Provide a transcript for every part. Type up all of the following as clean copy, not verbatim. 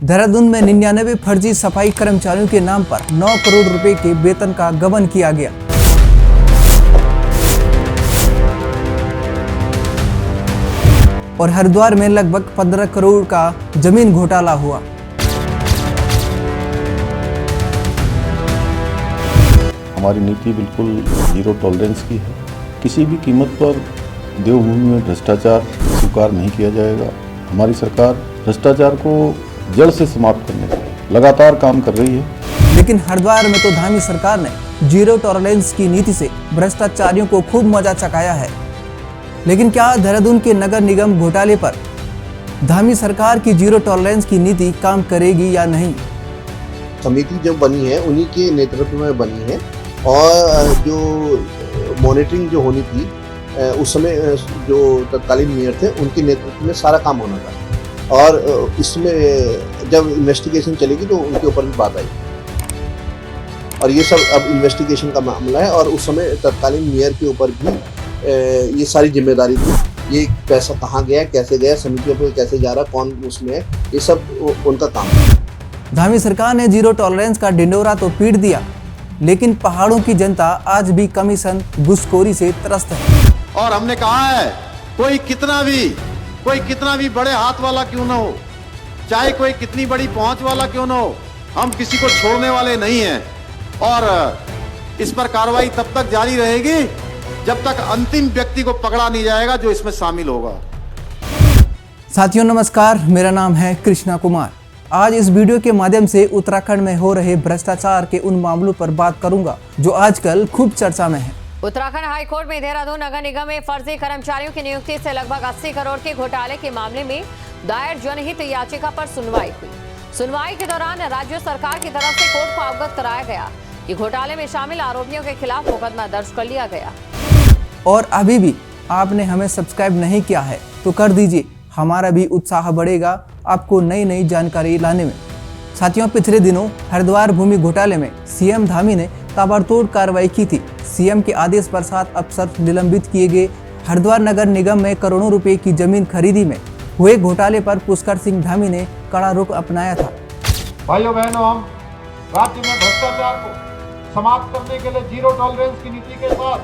देहरादून में 99 फर्जी सफाई कर्मचारियों के नाम पर 9 करोड़ रुपए के वेतन का गबन किया गया। और हरिद्वार में लगभग 15 करोड़ का जमीन घोटाला हुआ। हमारी नीति बिल्कुल जीरो टॉलरेंस की है। किसी भी कीमत पर देवभूमि में भ्रष्टाचार स्वीकार नहीं किया जाएगा। हमारी सरकार भ्रष्टाचार को जड़ से समाप्त करने के लिए लगातार काम कर रही है। लेकिन हरिद्वार में तो धामी सरकार ने जीरो टॉलरेंस की नीति से भ्रष्टाचारियों को खूब मजा चखाया है। लेकिन क्या देहरादून के नगर निगम घोटाले पर धामी सरकार की जीरो टॉलरेंस की नीति काम करेगी या नहीं? समिति जो बनी है उन्हीं के नेतृत्व में बनी है और जो मॉनिटरिंग जो होनी थी उस समय जो तत्कालीन मेयर थे उनके नेतृत्व में सारा काम होना था। और इसमें जब इन्वेस्टिगेशन चलेगी तो उनके ऊपर भी बात आई और ये सब अब इन्वेस्टिगेशन का मामला है। और उस समय तत्कालीन मेयर के ऊपर भी ये सारी जिम्मेदारी थी। ये पैसा कहाँ गया, कैसे गया, समितियों पे कैसे जा रहा, कौन उसमें है, ये सब उनका काम है। धामी सरकार ने जीरो टॉलरेंस का ढिंडोरा तो पीट दिया, लेकिन पहाड़ों की जनता आज भी कमीशन घुसखोरी से त्रस्त है। और हमने कहा है कोई कितना भी बड़े हाथ वाला क्यों ना हो, चाहे कोई कितनी बड़ी पहुंच वाला क्यों ना हो, हम किसी को छोड़ने वाले नहीं हैं। और इस पर कार्रवाई तब तक जारी रहेगी जब तक अंतिम व्यक्ति को पकड़ा नहीं जाएगा जो इसमें शामिल होगा। साथियों नमस्कार, मेरा नाम है कृष्णा कुमार। आज इस वीडियो के माध्यम से उत्तराखंड में हो रहे भ्रष्टाचार के उन मामलों पर बात करूंगा जो आजकल खूब चर्चा में है। उत्तराखंड हाईकोर्ट में देहरादून नगर निगम में फर्जी कर्मचारियों की नियुक्ति से लगभग 80 करोड़ के घोटाले के मामले में दायर जनहित याचिका पर सुनवाई हुई। सुनवाई के दौरान राज्य सरकार की तरफ से कोर्ट को अवगत कराया गया कि घोटाले में शामिल आरोपियों के खिलाफ मुकदमा दर्ज कर लिया गया। और अभी भी आपने हमें सब्सक्राइब नहीं किया है तो कर दीजिए, हमारा भी उत्साह बढ़ेगा आपको नई नई जानकारी लाने में। साथियों, पिछले दिनों हरिद्वार भूमि घोटाले में सीएम धामी ने ताबड़तोड़ कार्रवाई की थी। सीएम के आदेश पर 7 अफसर निलंबित किए गए। हरिद्वार नगर निगम में करोड़ों रुपए की जमीन खरीदी में हुए घोटाले पर पुष्कर सिंह धामी ने कड़ा रुख अपनाया था। भाइयों बहनों, हम राज्य में भ्रष्टाचार को समाप्त करने के लिए जीरो टॉलरेंस की नीति के साथ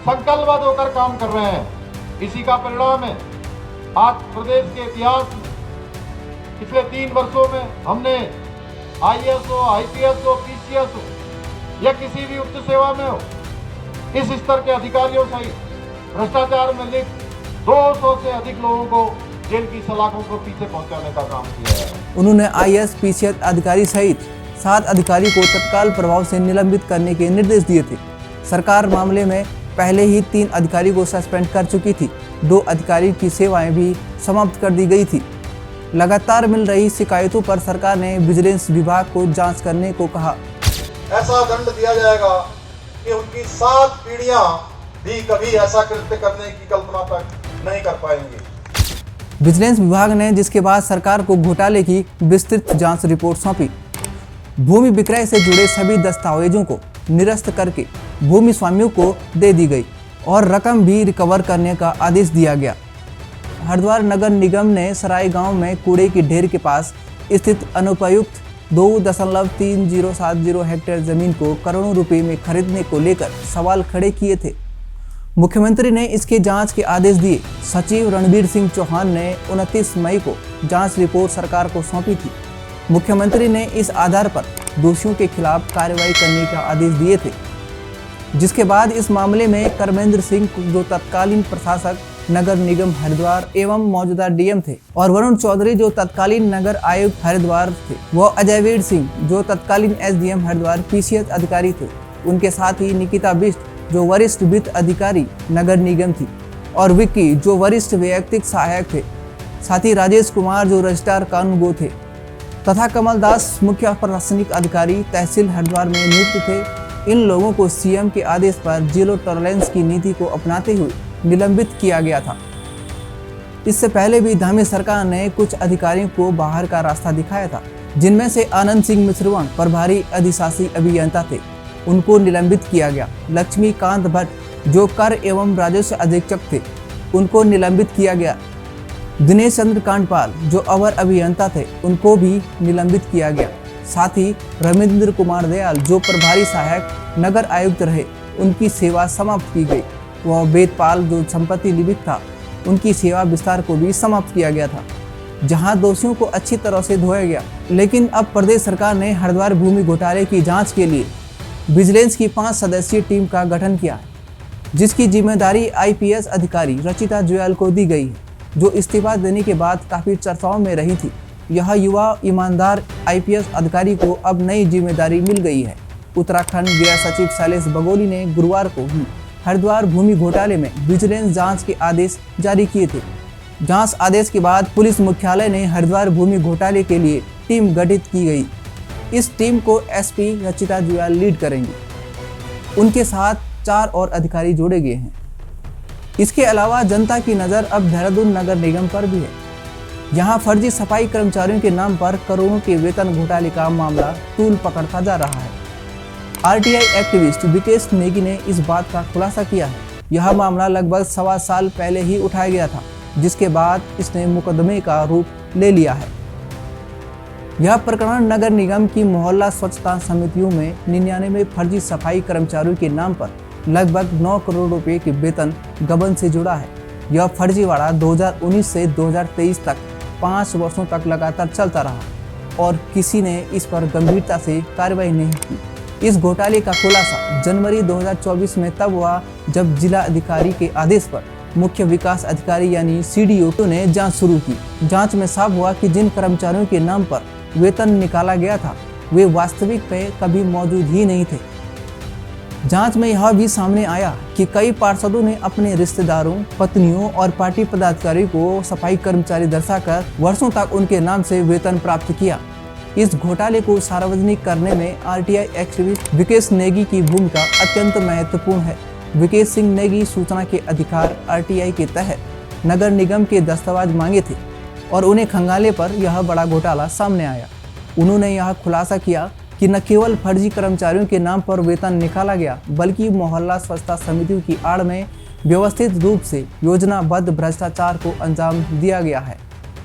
संकल्पबद्ध होकर काम कर रहे हैं। इसी का परिणाम है आज प्रदेश के इतिहास में पिछले 3 वर्षों में हमने IAS हो, IPS हो, PCS हो या किसी भी उच्च सेवा में हो, इस स्तर के अधिकारियों सहित भ्रष्टाचार में लिप्त 200 से अधिक लोगों को जेल की सलाखों को पीछे पहुंचाने का काम किया है। उन्होंने IAS PCS अधिकारी सहित 7 अधिकारी को तत्काल प्रभाव से निलंबित करने के निर्देश दिए थे। सरकार मामले में पहले ही 3 अधिकारी को सस्पेंड कर चुकी थी। 2 अधिकारी की सेवाएं भी समाप्त कर दी गई थी। लगातार मिल रही शिकायतों पर सरकार ने विजिलेंस विभाग को जांच करने को कहा। ऐसा दंड दिया जाएगा कि उनकी 7 पीढ़ियां भी कभी ऐसा कृत्य करने की कल्पना तक नहीं कर पाएंगी। विजिलेंस विभाग ने जिसके बाद सरकार को घोटाले की विस्तृत जांच रिपोर्ट सौंपी। भूमि विक्रय से जुड़े सभी दस्तावेजों को निरस्त करके भूमि स्वामियों को दे दी गई और रकम भी रिकवर करने का आदेश दिया गया। हरिद्वार नगर निगम ने सराय गांव में कूड़े की ढेर के पास स्थित अनुपयुक्त 2.3070 हेक्टेयर जमीन को करोड़ों रुपए में खरीदने को लेकर सवाल खड़े किए थे। मुख्यमंत्री ने इसके जांच के आदेश दिए। सचिव रणबीर सिंह चौहान ने 29 मई को जांच रिपोर्ट सरकार को सौंपी थी। मुख्यमंत्री ने इस आधार पर दोषियों के खिलाफ कार्रवाई करने का आदेश दिए थे, जिसके बाद इस मामले में कर्मेंद्र सिंह जो तत्कालीन प्रशासक नगर निगम हरिद्वार एवं मौजूदा DM थे, और वरुण चौधरी जो तत्कालीन नगर आयुक्त हरिद्वार थे, वो अजयवीर सिंह जो तत्कालीन SDM हरिद्वार PCS अधिकारी थे, उनके साथ ही निकिता बिष्ट जो वरिष्ठ वित्त अधिकारी नगर निगम थी, और विक्की जो वरिष्ठ वैयक्तिक सहायक थे, साथ ही राजेश कुमार जो रजिस्ट्रार कानूनगो थे, तथा कमल दास मुख्य प्रशासनिक अधिकारी तहसील हरिद्वार में नियुक्त थे। इन लोगों को सीएम के आदेश पर जीरो टॉलरेंस की नीति को अपनाते हुए निलंबित किया गया था। इससे पहले भी धामी सरकार ने कुछ अधिकारियों को बाहर का रास्ता दिखाया था, जिनमें से आनंद सिंह मिश्रवाण प्रभारी अधिशासी अभियंता थे, उनको निलंबित किया गया। लक्ष्मीकांत भट्ट जो कर एवं राजस्व अधीक्षक थे, उनको निलंबित किया गया। दिनेश चंद्र कांडपाल जो अवर अभियंता थे उनको भी निलंबित किया गया। साथ ही रविंद्र कुमार दयाल जो प्रभारी सहायक नगर आयुक्त रहे उनकी सेवा समाप्त की गई। वह वेदपाल जो संपत्ति लिपिक था उनकी सेवा विस्तार को भी समाप्त किया गया था, जहां दोषियों को अच्छी तरह से धोया गया। लेकिन अब प्रदेश सरकार ने हरिद्वार भूमि घोटाले की जांच के लिए विजिलेंस की 5 सदस्यीय टीम का गठन किया है, जिसकी जिम्मेदारी IPS अधिकारी रचिता जुयाल को दी गई है, जो इस्तीफा देने के बाद काफी चर्चाओं में रही थी। यह युवा ईमानदार IPS अधिकारी को अब नई जिम्मेदारी मिल गई है। उत्तराखंड गृह सचिव शैलेश बगोली ने गुरुवार को ही हरिद्वार भूमि घोटाले में विजिलेंस जांच के आदेश जारी किए थे। जांच आदेश के बाद पुलिस मुख्यालय ने हरिद्वार भूमि घोटाले के लिए टीम गठित की गई। इस टीम को SP रचिता जुयाल लीड करेंगी। उनके साथ 4 और अधिकारी जोड़े गए हैं। इसके अलावा जनता की नज़र अब देहरादून नगर निगम पर भी है। यहाँ फर्जी सफाई कर्मचारियों के नाम पर करोड़ों के वेतन घोटाले का मामला तूल पकड़ता जा रहा है। RTI एक्टिविस्ट विकेश नेगी ने इस बात का खुलासा किया है। यह मामला लगभग 1.25 साल पहले ही उठाया गया था, जिसके बाद इसने मुकदमे का रूप ले लिया है। यह प्रकरण नगर निगम की मोहल्ला स्वच्छता समितियों में 99 फर्जी सफाई कर्मचारियों के नाम पर लगभग 9 करोड़ रुपए के वेतन गबन से जुड़ा है। यह फर्जीवाड़ा 2019 से 2023 तक 5 वर्षों तक लगातार चलता रहा और किसी ने इस पर गंभीरता से कार्रवाई नहीं की। इस घोटाले का खुलासा जनवरी 2024 में तब हुआ जब जिला अधिकारी के आदेश पर मुख्य विकास अधिकारी यानी CDO ने जांच शुरू की। जांच में साफ हुआ कि जिन कर्मचारियों के नाम पर वेतन निकाला गया था वे वास्तविक में कभी मौजूद ही नहीं थे। जांच में यह भी सामने आया कि कई पार्षदों ने अपने रिश्तेदारों, पत्नियों और पार्टी पदाधिकारियों को सफाई कर्मचारी दर्शाकर वर्षों तक उनके नाम से वेतन प्राप्त किया। इस घोटाले को सार्वजनिक करने में RTI एक्टिविस्ट विकेश नेगी की भूमिका अत्यंत महत्वपूर्ण है। विकेश सिंह नेगी सूचना के अधिकार RTI के तहत नगर निगम के दस्तावेज मांगे थे और उन्हें खंगालने पर यह बड़ा घोटाला सामने आया। उन्होंने यह खुलासा किया कि न केवल फर्जी कर्मचारियों के नाम पर वेतन निकाला गया, बल्कि मोहल्ला स्वच्छता समितियों की आड़ में व्यवस्थित रूप से योजनाबद्ध भ्रष्टाचार को अंजाम दिया गया है।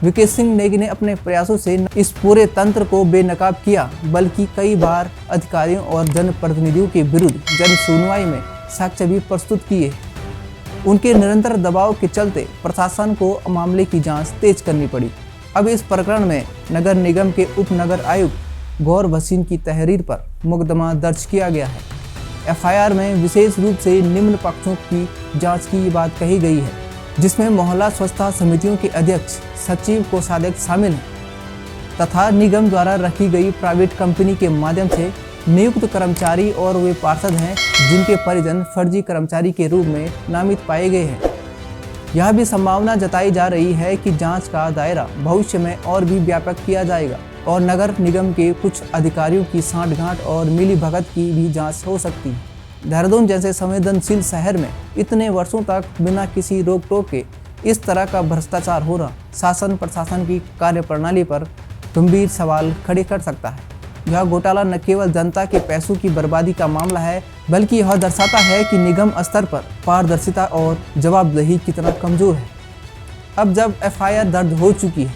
विकेश सिंह नेगी ने अपने प्रयासों से इस पूरे तंत्र को बेनकाब किया, बल्कि कई बार अधिकारियों और जनप्रतिनिधियों के विरुद्ध जन सुनवाई में साक्ष्य भी प्रस्तुत किए। उनके निरंतर दबाव के चलते प्रशासन को मामले की जांच तेज करनी पड़ी। अब इस प्रकरण में नगर निगम के उप नगर आयुक्त गौर भसीन की तहरीर पर मुकदमा दर्ज किया गया है। FIR में विशेष रूप से निम्न पक्षों की जांच की बात कही गई है, जिसमें मोहल्ला स्वच्छता समितियों के अध्यक्ष, सचिव, कोषाध्यक्ष शामिल हैं तथा निगम द्वारा रखी गई प्राइवेट कंपनी के माध्यम से नियुक्त कर्मचारी और वे पार्षद हैं जिनके परिजन फर्जी कर्मचारी के रूप में नामित पाए गए हैं। यह भी संभावना जताई जा रही है कि जांच का दायरा भविष्य में और भी व्यापक किया जाएगा और नगर निगम के कुछ अधिकारियों की सांठगांठ और मिलीभगत की भी जांच हो सकती है। देहरादून जैसे संवेदनशील शहर में इतने वर्षों तक बिना किसी रोक टोक के इस तरह का भ्रष्टाचार हो रहा शासन प्रशासन की कार्यप्रणाली पर गंभीर सवाल खड़े कर सकता है। यह घोटाला न केवल जनता के पैसों की बर्बादी का मामला है, बल्कि यह दर्शाता है कि निगम स्तर पर पारदर्शिता और जवाबदेही कितना कमजोर है। अब जब FIR दर्ज हो चुकी है,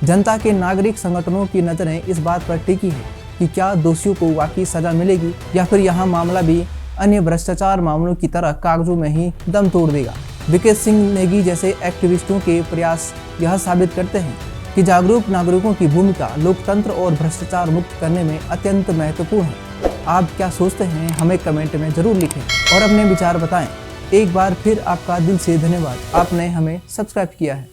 जनता के नागरिक संगठनों की नज़रें इस बात पर टिकी है कि क्या दोषियों को वाकई सजा मिलेगी या फिर यह मामला भी अन्य भ्रष्टाचार मामलों की तरह कागजों में ही दम तोड़ देगा। विकेश सिंह नेगी जैसे एक्टिविस्टों के प्रयास यह साबित करते हैं कि जागरूक नागरिकों की भूमिका लोकतंत्र और भ्रष्टाचार मुक्त करने में अत्यंत महत्वपूर्ण है। आप क्या सोचते हैं, हमें कमेंट में जरूर लिखें और अपने विचार बताएं। एक बार फिर आपका दिल से धन्यवाद, आपने हमें सब्सक्राइब किया है।